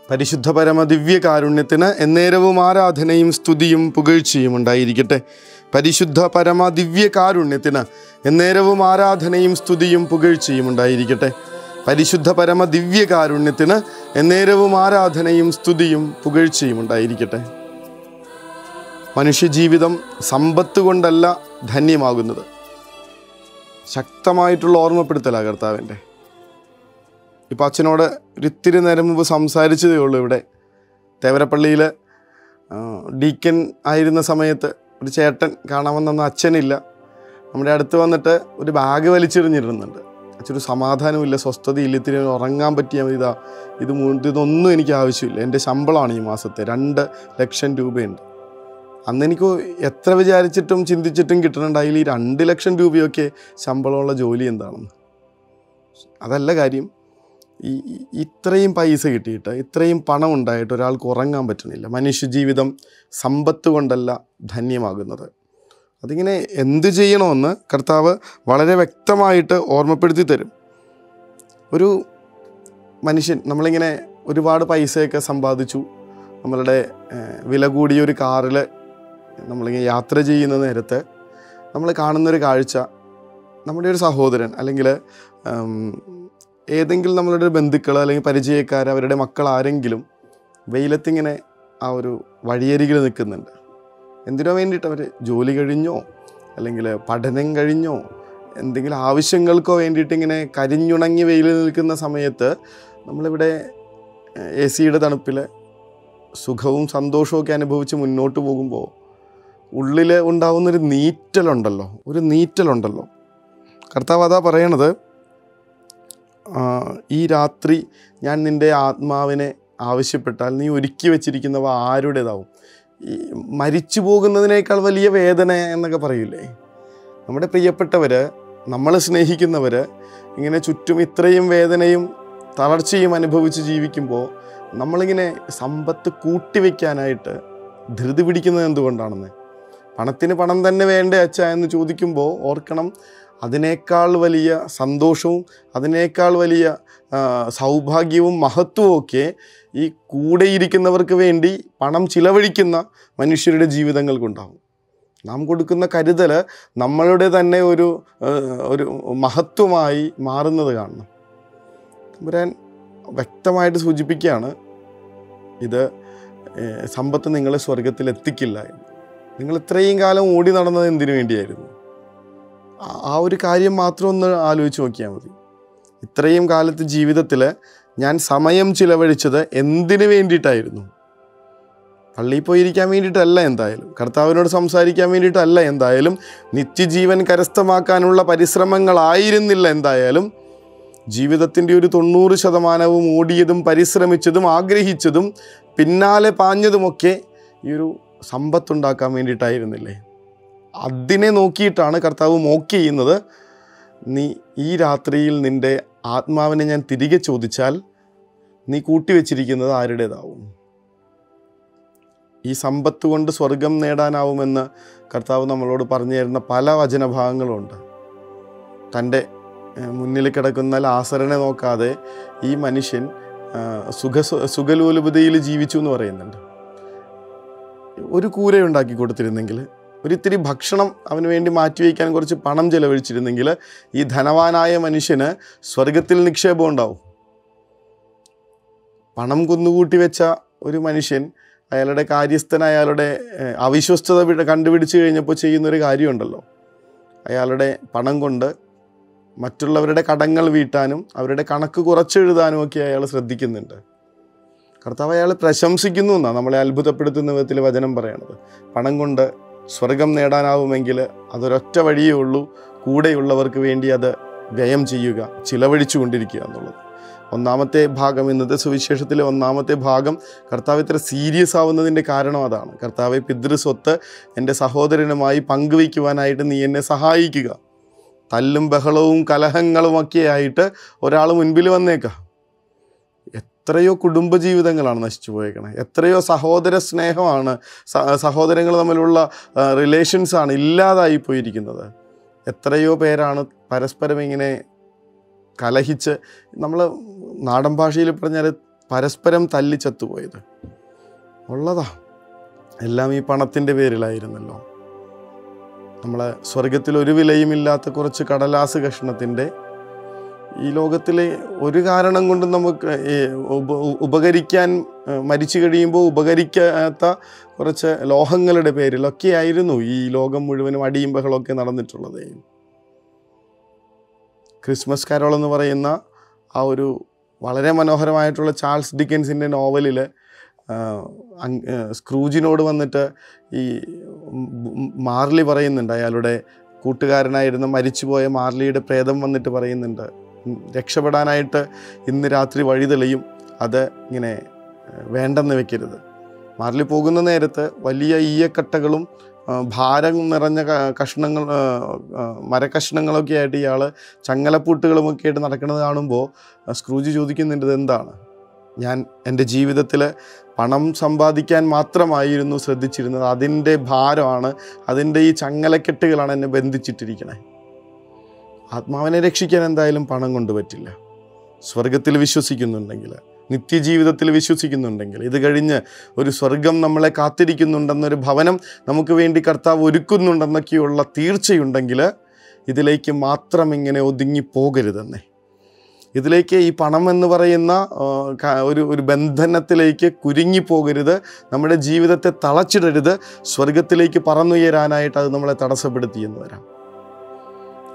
പരിശുദ്ധ പരമ ദിവ്യകാരുണ്യത്തിന് എന്നേരവും ആരാധനയും സ്തുതിയും പുകഴ്ചയും ഉണ്ടായിരിക്കട്ടെ. പരിശുദ്ധ പരമ ദിവ്യകാരുണ്യത്തിന് എന്നേരവും ആരാധനയും സ്തുതിയും പുകഴ്ചയും ഉണ്ടായിരിക്കട്ടെ. പരിശുദ്ധ പരമ ദിവ്യകാരുണ്യത്തിന് എന്നേരവും ആരാധനയും സ്തുതിയും പുകഴ്ചയും ഉണ്ടായിരിക്കട്ടെ. മനുഷ്യജീവിതം സമ്പത്ത് കൊണ്ടല്ല ധന്യമാകുന്നത്. ശക്തമായിട്ടുള്ള ഓർമ്മപ്പെടുത്തലാണ് കർത്താവിൻ്റെ. ഇപ്പം അച്ഛനോട് ഒരിത്തിരി നേരം മുമ്പ് സംസാരിച്ചതേ ഉള്ളൂ. ഇവിടെ തേവരപ്പള്ളിയിൽ ഡീക്കൻ ആയിരുന്ന സമയത്ത് ഒരു ചേട്ടൻ കാണാമെന്നൊന്നും അച്ഛനില്ല. നമ്മുടെ അടുത്ത് വന്നിട്ട് ഒരു ബാഗ് വലിച്ചെറിഞ്ഞിരുന്നുണ്ട്. അച്ഛനൊരു സമാധാനമില്ല, സ്വസ്ഥതയില്ല, ഇത്തിരി ഉറങ്ങാൻ പറ്റിയാൽ മതി, ഇതൊന്നും എനിക്ക് ആവശ്യമില്ല, എൻ്റെ ശമ്പളമാണ് ഈ മാസത്തെ 2 ലക്ഷം രൂപയുണ്ട്. അന്ന് എനിക്ക് എത്ര വിചാരിച്ചിട്ടും ചിന്തിച്ചിട്ടും കിട്ടണുണ്ടായില്ല ഈ 2 ലക്ഷം രൂപയൊക്കെ ശമ്പളമുള്ള ജോലി എന്താണെന്ന്. അതല്ല കാര്യം. ഇത്രയും പൈസ കിട്ടിയിട്ട്, ഇത്രയും പണം ഉണ്ടായിട്ട് ഒരാൾക്ക് ഉറങ്ങാൻ പറ്റുന്നില്ല. മനുഷ്യജീവിതം സമ്പത്ത് കൊണ്ടല്ല ധന്യമാകുന്നത്. അതിങ്ങനെ എന്ത് ചെയ്യണമെന്ന് കർത്താവ് വളരെ വ്യക്തമായിട്ട് ഓർമ്മപ്പെടുത്തി തരും. ഒരു മനുഷ്യൻ നമ്മളിങ്ങനെ ഒരുപാട് പൈസയൊക്കെ സമ്പാദിച്ചു, നമ്മളുടെ വില കൂടിയ ഒരു കാറിൽ നമ്മളിങ്ങനെ യാത്ര ചെയ്യുന്ന നേരത്ത് നമ്മൾ കാണുന്നൊരു കാഴ്ച, നമ്മുടെ ഒരു സഹോദരൻ അല്ലെങ്കിൽ ഏതെങ്കിലും നമ്മളുടെ ബന്ധുക്കൾ അല്ലെങ്കിൽ പരിചയക്കാർ, അവരുടെ മക്കൾ ആരെങ്കിലും വെയിലത്തിങ്ങനെ ആ ഒരു വഴിയരികിൽ നിൽക്കുന്നുണ്ട്. എന്തിനോ വേണ്ടിയിട്ട് അവർ ജോലി കഴിഞ്ഞോ അല്ലെങ്കിൽ പഠനം കഴിഞ്ഞോ എന്തെങ്കിലും ആവശ്യങ്ങൾക്കോ വേണ്ടിയിട്ട് ഇങ്ങനെ കരിഞ്ഞുണങ്ങി വെയിലിൽ നിൽക്കുന്ന സമയത്ത് നമ്മളിവിടെ AC-യുടെ തണുപ്പിൽ സുഖവും സന്തോഷവും ഒക്കെ അനുഭവിച്ച് മുന്നോട്ട് പോകുമ്പോൾ ഉള്ളിൽ ഉണ്ടാവുന്നൊരു നീറ്റലുണ്ടല്ലോ. കർത്താവ് അതാ പറയണത്, ഈ രാത്രി ഞാൻ നിൻ്റെ ആത്മാവിനെ ആവശ്യപ്പെട്ടാൽ നീ ഒരുക്കി വച്ചിരിക്കുന്നവ ആരുടേതാവും? ഈ മരിച്ചു പോകുന്നതിനേക്കാൾ വലിയ വേദന എന്നൊക്കെ പറയില്ലേ? നമ്മുടെ പ്രിയപ്പെട്ടവർ, നമ്മൾ സ്നേഹിക്കുന്നവർ ഇങ്ങനെ ചുറ്റും ഇത്രയും വേദനയും തളർച്ചയും അനുഭവിച്ച് ജീവിക്കുമ്പോൾ നമ്മളിങ്ങനെ സമ്പത്ത് കൂട്ടിവെക്കാനായിട്ട് ധൃതി പിടിക്കുന്നത് എന്തുകൊണ്ടാണെന്ന്. പണത്തിന് പണം തന്നെ വേണ്ടേ അച്ഛാ എന്ന് ചോദിക്കുമ്പോൾ ഓർക്കണം, അതിനേക്കാൾ വലിയ സന്തോഷവും അതിനേക്കാൾ വലിയ സൗഭാഗ്യവും മഹത്വവും ഒക്കെ ഈ കൂടെയിരിക്കുന്നവർക്ക് വേണ്ടി പണം ചിലവഴിക്കുന്ന മനുഷ്യരുടെ ജീവിതങ്ങൾക്കുണ്ടാകും. നാം കൊടുക്കുന്ന കരുതൽ നമ്മളുടെ തന്നെ ഒരു മഹത്വമായി മാറുന്നത് കാണണം. തമ്പുരാൻ വ്യക്തമായിട്ട് സൂചിപ്പിക്കുകയാണ്, ഇത് സമ്പത്ത് നിങ്ങളെ സ്വർഗത്തിൽ എത്തിക്കില്ല എന്ന്. നിങ്ങൾ ഇത്രയും കാലം ഓടി നടന്നത് എന്തിനു വേണ്ടിയായിരുന്നു? ആ ഒരു കാര്യം മാത്രം ഒന്ന് ആലോചിച്ച് നോക്കിയാൽ മതി. ഇത്രയും കാലത്ത് ജീവിതത്തിൽ ഞാൻ സമയം ചിലവഴിച്ചത് എന്തിനു വേണ്ടിയിട്ടായിരുന്നു? പള്ളിയിൽ പോയിരിക്കാൻ വേണ്ടിയിട്ടല്ല എന്തായാലും, കർത്താവിനോട് സംസാരിക്കാൻ വേണ്ടിയിട്ടല്ല എന്തായാലും, നിത്യജീവൻ കരസ്ഥമാക്കാനുള്ള പരിശ്രമങ്ങളായിരുന്നില്ല എന്തായാലും. ജീവിതത്തിൻ്റെ ഒരു 90% ഓടിയതും പരിശ്രമിച്ചതും ആഗ്രഹിച്ചതും പിന്നാലെ പാഞ്ഞതുമൊക്കെ ഈ ഒരു സമ്പത്തുണ്ടാക്കാൻ വേണ്ടിയിട്ടായിരുന്നില്ലേ? അതിനെ നോക്കിയിട്ടാണ് കർത്താവ് മോക്ക് ചെയ്യുന്നത്. നീ ഈ രാത്രിയിൽ നിൻ്റെ ആത്മാവിനെ ഞാൻ തിരികെ ചോദിച്ചാൽ നീ കൂട്ടിവെച്ചിരിക്കുന്നത് ആരുടേതാവും? ഈ സമ്പത്ത് കൊണ്ട് സ്വർഗം നേടാനാവുമെന്ന് കർത്താവ് നമ്മളോട് പറഞ്ഞു തരുന്ന പല വചനഭാഗങ്ങളുണ്ട്. തൻ്റെ മുന്നിൽ കിടക്കുന്ന ലാസറിനെ നോക്കാതെ ഈ മനുഷ്യൻ സുഖലോലുപതയിൽ ജീവിച്ചു എന്ന് പറയുന്നുണ്ട്. ഒരു കൂരയുണ്ടാക്കി കൊടുത്തിരുന്നെങ്കിൽ, ഒരിത്തിരി ഭക്ഷണം അവന് വേണ്ടി മാറ്റിവെക്കാൻ കുറച്ച് പണം ചെലവഴിച്ചിരുന്നെങ്കിൽ ഈ ധനവാനായ മനുഷ്യന് സ്വർഗത്തിൽ നിക്ഷേപം ഉണ്ടാവും. പണം കുന്നുകൂട്ടി വെച്ച ഒരു മനുഷ്യൻ അയാളുടെ കാര്യസ്ഥൻ അയാളുടെ അവിശ്വസ്തത കണ്ടുപിടിച്ച് കഴിഞ്ഞപ്പോൾ ചെയ്യുന്നൊരു കാര്യമുണ്ടല്ലോ, അയാളുടെ പണം കൊണ്ട് മറ്റുള്ളവരുടെ കടങ്ങൾ വീട്ടാനും അവരുടെ കണക്ക് കുറച്ചെഴുതാനും ഒക്കെ അയാൾ ശ്രദ്ധിക്കുന്നുണ്ട്. കർത്താവ് അയാൾ പ്രശംസിക്കുന്നു എന്നാണ് നമ്മളെ അത്ഭുതപ്പെടുത്തുന്ന വിധത്തിൽ വചനം പറയണത്. പണം കൊണ്ട് സ്വർഗം നേടാനാവുമെങ്കിൽ അതൊരൊറ്റ വഴിയേ ഉള്ളൂ, കൂടെയുള്ളവർക്ക് വേണ്ടി അത് വ്യയം ചെയ്യുക, ചിലവഴിച്ചു കൊണ്ടിരിക്കുക എന്നുള്ളത്. ഒന്നാമത്തെ ഭാഗം, ഇന്നത്തെ സുവിശേഷത്തിലെ ഒന്നാമത്തെ ഭാഗം കർത്താവ് ഇത്ര സീരിയസ് ആവുന്നതിൻ്റെ കാരണം അതാണ്. കർത്താവെ, പിതൃസ്വത്ത് എൻ്റെ സഹോദരനുമായി പങ്കുവയ്ക്കുവാനായിട്ട് നീ എന്നെ സഹായിക്കുക. തല്ലും ബഹളവും കലഹങ്ങളുമൊക്കെ ആയിട്ട് ഒരാൾ മുൻപിൽ വന്നേക്കാം. എത്രയോ കുടുംബജീവിതങ്ങളാണ് നശിച്ചു പോയേക്കണത്. എത്രയോ സഹോദര സ്നേഹമാണ്, സഹോദരങ്ങൾ തമ്മിലുള്ള റിലേഷൻസാണ് ഇല്ലാതായി പോയിരിക്കുന്നത്. എത്രയോ പേരാണ് പരസ്പരം ഇങ്ങനെ കലഹിച്ച്, നമ്മൾ നാടൻ ഭാഷയിൽ പറഞ്ഞാൽ പരസ്പരം തല്ലിച്ചത്തുപോയത്? ഉള്ളതാ. എല്ലാം ഈ പണത്തിൻ്റെ പേരിലായിരുന്നല്ലോ. നമ്മളെ സ്വർഗത്തിൽ ഒരു വിലയുമില്ലാത്ത കുറച്ച് കടലാസ് കഷ്ണത്തിൻ്റെ ഈ ലോകത്തിലെ ഒരു കാരണം കൊണ്ടും നമുക്ക് ഉപകരിക്കാൻ, മരിച്ചു കഴിയുമ്പോൾ ഉപകരിക്കാത്ത കുറച്ച് ലോഹങ്ങളുടെ പേരിലൊക്കെ ആയിരുന്നു ഈ ലോകം മുഴുവനും അടിയും ബഹളമൊക്കെ നടന്നിട്ടുള്ളത്. ക്രിസ്മസ് കാരോൾ എന്ന് പറയുന്ന ആ ഒരു വളരെ മനോഹരമായിട്ടുള്ള ചാൾസ് ഡിക്കൻസിൻ്റെ നോവലിൽ സ്ക്രൂജിനോട് വന്നിട്ട് ഈ മാർലി പറയുന്നുണ്ട്, അയാളുടെ കൂട്ടുകാരനായിരുന്ന മരിച്ചുപോയ മാർലിയുടെ പ്രേതം വന്നിട്ട് പറയുന്നുണ്ട്, രക്ഷപ്പെടാനായിട്ട് ഇന്ന് രാത്രി വഴി തെളിയും, അത് ഇങ്ങനെ വേണ്ടെന്ന് വെക്കരുത്. മാർലി പോകുന്ന നേരത്ത് വലിയ ഈയക്കട്ടകളും ഭാരം നിറഞ്ഞ കഷ്ണങ്ങൾ, മരക്കഷ്ണങ്ങളൊക്കെ ആയിട്ട് ഇയാൾ ചങ്ങലപ്പൂട്ടുകളുമൊക്കെ ആയിട്ട് നടക്കുന്നത് കാണുമ്പോൾ സ്ക്രൂജ് ചോദിക്കുന്നുണ്ട്, എന്താണ്? ഞാൻ എൻ്റെ ജീവിതത്തിൽ പണം സമ്പാദിക്കാൻ മാത്രമായിരുന്നു ശ്രദ്ധിച്ചിരുന്നത്, അതിൻ്റെ ഭാരമാണ്, അതിൻ്റെ ഈ ചങ്ങലക്കെട്ടുകളാണ് എന്നെ ബന്ധിച്ചിട്ടിരിക്കണേ. ആത്മാവിനെ രക്ഷിക്കാൻ എന്തായാലും പണം കൊണ്ട് പറ്റില്ല. സ്വർഗത്തിൽ വിശ്വസിക്കുന്നുണ്ടെങ്കിൽ, നിത്യജീവിതത്തിൽ വിശ്വസിക്കുന്നുണ്ടെങ്കിൽ, ഇത് കഴിഞ്ഞ് ഒരു സ്വർഗം നമ്മളെ കാത്തിരിക്കുന്നുണ്ടെന്നൊരു ഭവനം നമുക്ക് വേണ്ടി കർത്താവ് ഒരുക്കുന്നുണ്ടെന്നൊക്കെയുള്ള തീർച്ചയുണ്ടെങ്കിൽ ഇതിലേക്ക് മാത്രം ഇങ്ങനെ ഒതുങ്ങിപ്പോകരുതെന്നേ. ഇതിലേക്ക് ഈ പണം എന്ന് പറയുന്ന ഒരു ബന്ധനത്തിലേക്ക് കുരുങ്ങിപ്പോകരുത്. നമ്മുടെ ജീവിതത്തെ തളച്ചിടരുത്. സ്വർഗത്തിലേക്ക് പറന്നുയരാനായിട്ട് അത് നമ്മളെ തടസ്സപ്പെടുത്തി എന്ന് വരാം.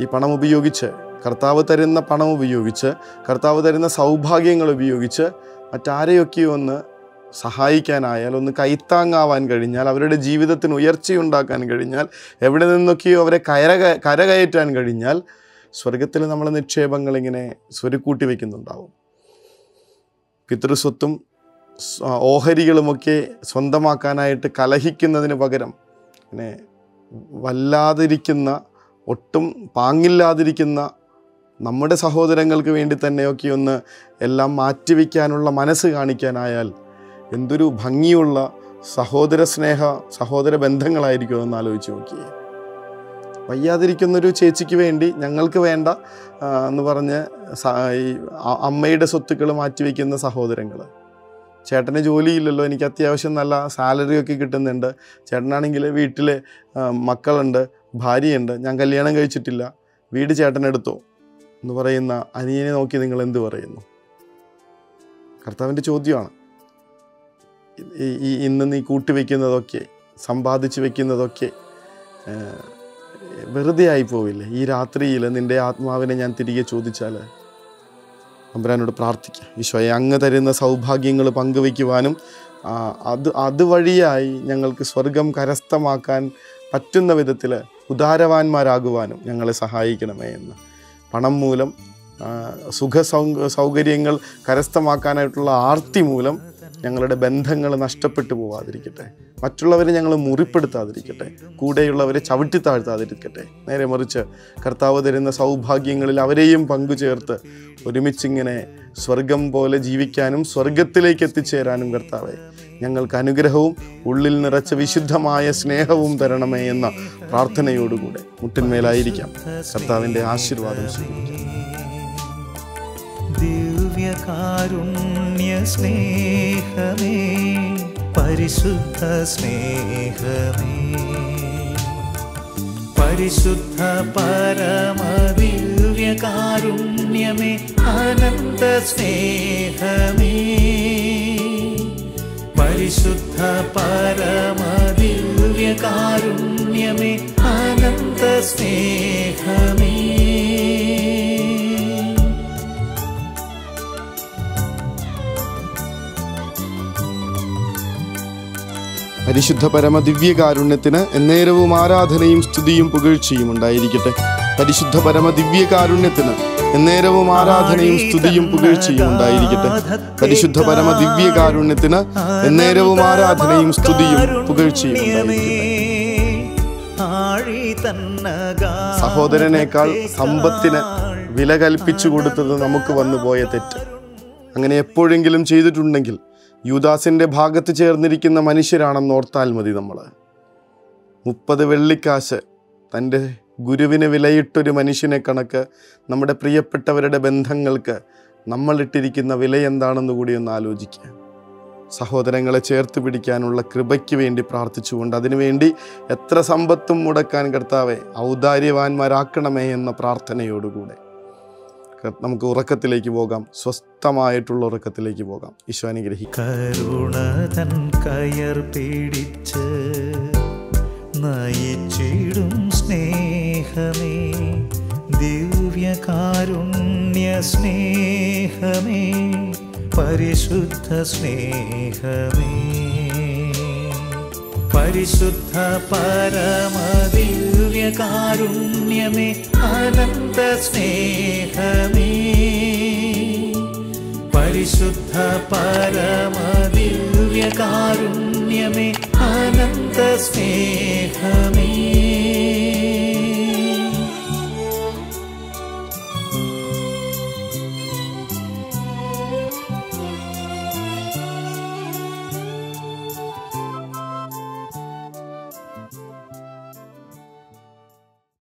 ഈ പണം ഉപയോഗിച്ച്, കർത്താവ് തരുന്ന പണം ഉപയോഗിച്ച്, കർത്താവ് തരുന്ന സൗഭാഗ്യങ്ങൾ ഉപയോഗിച്ച് മറ്റാരെയൊക്കെയോ ഒന്ന് സഹായിക്കാനായാൽ, ഒന്ന് കൈത്താങ്ങാവാൻ കഴിഞ്ഞാൽ, അവരുടെ ജീവിതത്തിന് ഉയർച്ചയുണ്ടാക്കാൻ കഴിഞ്ഞാൽ, എവിടെ നിന്നൊക്കെയോ അവരെ കരകയറ്റാൻ കഴിഞ്ഞാൽ, സ്വർഗത്തിൽ നമ്മൾ നിക്ഷേപങ്ങളിങ്ങനെ സ്വരുക്കൂട്ടി വയ്ക്കുന്നുണ്ടാവും. പിതൃസ്വത്തും ഓഹരികളുമൊക്കെ സ്വന്തമാക്കാനായിട്ട് കലഹിക്കുന്നതിന് പകരം പിന്നെ വല്ലാതിരിക്കുന്ന, ഒട്ടും പാങ്ങില്ലാതിരിക്കുന്ന നമ്മുടെ സഹോദരങ്ങൾക്ക് വേണ്ടി തന്നെയൊക്കെ ഒന്ന് എല്ലാം മാറ്റിവെക്കാനുള്ള മനസ്സ് കാണിക്കാനായാൽ എന്തൊരു ഭംഗിയുള്ള സഹോദര ബന്ധങ്ങളായിരിക്കും എന്ന് ആലോചിച്ച് നോക്കിയേ. വയ്യാതിരിക്കുന്നൊരു ചേച്ചിക്ക് വേണ്ടി ഞങ്ങൾക്ക് വേണ്ട എന്ന് പറഞ്ഞ് ഈ അമ്മയുടെ സ്വത്തുക്കൾ മാറ്റിവെക്കുന്ന സഹോദരങ്ങൾ. ചേട്ടന് ജോലിയില്ലല്ലോ, എനിക്ക് അത്യാവശ്യം നല്ല സാലറിയൊക്കെ കിട്ടുന്നുണ്ട്, ചേട്ടനാണെങ്കിൽ വീട്ടിൽ മക്കളുണ്ട്, ഭാര്യയുണ്ട്, ഞാൻ കല്യാണം കഴിച്ചിട്ടില്ല, വീട് ചേട്ടനെടുത്തോ എന്ന് പറയുന്ന അനിയനെ നോക്കി നിങ്ങൾ എന്ത് പറയുന്നു? കർത്താവിൻ്റെ ചോദ്യമാണ്. ഇന്ന് നീ കൂട്ടിവെക്കുന്നതൊക്കെ, സമ്പാദിച്ച് വെക്കുന്നതൊക്കെ വെറുതെ ആയി പോവില്ലേ? ഈ രാത്രിയിൽ നിൻ്റെ ആത്മാവിനെ ഞാൻ തിരികെ ചോദിച്ചാൽ തമ്പുരാനോട് പ്രാർത്ഥിക്കുക, ഈശോയെ അങ്ങ് തരുന്ന സൗഭാഗ്യങ്ങൾ പങ്കുവയ്ക്കുവാനും അതുവഴിയായി ഞങ്ങൾക്ക് സ്വർഗം കരസ്ഥമാക്കാൻ പറ്റുന്ന വിധത്തിൽ ഉദാരവാന്മാരാകുവാനും ഞങ്ങളെ സഹായിക്കണമേ എന്ന്. പണം മൂലം, സൗകര്യങ്ങൾ കരസ്ഥമാക്കാനായിട്ടുള്ള ആർത്തി മൂലം ഞങ്ങളുടെ ബന്ധങ്ങൾ നഷ്ടപ്പെട്ടു പോവാതിരിക്കട്ടെ, മറ്റുള്ളവരെ ഞങ്ങൾ മുറിപ്പെടുത്താതിരിക്കട്ടെ, കൂടെയുള്ളവരെ ചവിട്ടി താഴ്ത്താതിരിക്കട്ടെ. നേരെ മറിച്ച് കർത്താവ് തരുന്ന സൗഭാഗ്യങ്ങളിൽ അവരെയും പങ്കുചേർത്ത് ഒരുമിച്ചിങ്ങനെ സ്വർഗം പോലെ ജീവിക്കാനും സ്വർഗത്തിലേക്ക് എത്തിച്ചേരാനും കർത്താവെ ഞങ്ങൾക്ക് അനുഗ്രഹവും ഉള്ളിൽ നിറച്ച വിശുദ്ധമായ സ്നേഹവും തരണമേ എന്ന പ്രാർത്ഥനയോടുകൂടെ മുട്ടിന്മേലായിരിക്കാം. കർത്താവിൻ്റെ ആശീർവാദം സ്വീകരിക്കാം. ദിവ്യകാരുണ്യ സ്നേഹമേ, പരിശുദ്ധ സ്നേഹമേ, പരിശുദ്ധ പരമദിവ്യകാരുണ്യമേ, അനന്ത സ്നേഹമേ, പരിശുദ്ധ പരമദിവ്യകാരുണ്യമേ, അനന്ത സ്നേഹമേ. പരിശുദ്ധ പരമദിവ്യകാരുണ്യത്തിന് എന്നേരവും ആരാധനയും സ്തുതിയും പുകഴ്ചയും ഉണ്ടായിരിക്കട്ടെ. പരിശുദ്ധ പരമദിവ്യകാരുണ്യത്തിന് എന്നേരവും ആരാധനയും സ്തുതിയും പുകഴ്ചയും ഉണ്ടായിരിക്കട്ടെ. പരിശുദ്ധ പരമദിവ്യകാരുണ്യത്തിന് എന്നേരവും ആരാധനയും സ്തുതിയും പുകഴ്ചയും ഉണ്ടായിരിക്കട്ടെ. സഹോദരനേക്കാൾ സമ്പത്തിന് വില കൽപ്പിച്ചു കൊടുത്തത് നമുക്ക് വന്നുപോയ തെറ്റ്. അങ്ങനെ എപ്പോഴെങ്കിലും ചെയ്തിട്ടുണ്ടെങ്കിൽ യൂദാസിൻ്റെ ഭാഗത്ത് ചേർന്നിരിക്കുന്ന മനുഷ്യരാണെന്ന് ഓർത്താൽ മതി. നമ്മൾ 30 വെള്ളിക്കാശ് തൻ്റെ ഗുരുവിന് വിലയിട്ടൊരു മനുഷ്യനെ കണക്ക് നമ്മുടെ പ്രിയപ്പെട്ടവരുടെ ബന്ധങ്ങൾക്ക് നമ്മളിട്ടിരിക്കുന്ന വില എന്താണെന്ന് കൂടി ഒന്ന് ആലോചിക്കുക. സഹോദരങ്ങളെ ചേർത്ത് പിടിക്കാനുള്ള കൃപയ്ക്ക് വേണ്ടി പ്രാർത്ഥിച്ചുകൊണ്ട് അതിനുവേണ്ടി എത്ര സമ്പത്തും മുടക്കാൻ കർത്താവെ ഔദാര്യവാന്മാരാക്കണമേ എന്ന പ്രാർത്ഥനയോടുകൂടെ നമുക്ക് ഉറക്കത്തിലേക്ക് പോകാം. സ്വസ്ഥമായിട്ടുള്ള ഉറക്കത്തിലേക്ക് പോകാം. ഈശോ അനുഗ്രഹിക്കും. കരുണതൻ കയർ പിടിച്ച് നയിച്ചിടും സ്നേഹമേ, ദിവ്യകാരുണ്യ സ്നേഹമേ, പരിശുദ്ധ സ്നേഹമേ, പരിശുദ്ധ പരമദിവ്യകാരുണ്യമേ, അനന്ത സ്നേഹമേ, പരിശുദ്ധ പരമദിവ്യകാരുണ്യമേ, അനന്ത സ്നേഹമേ.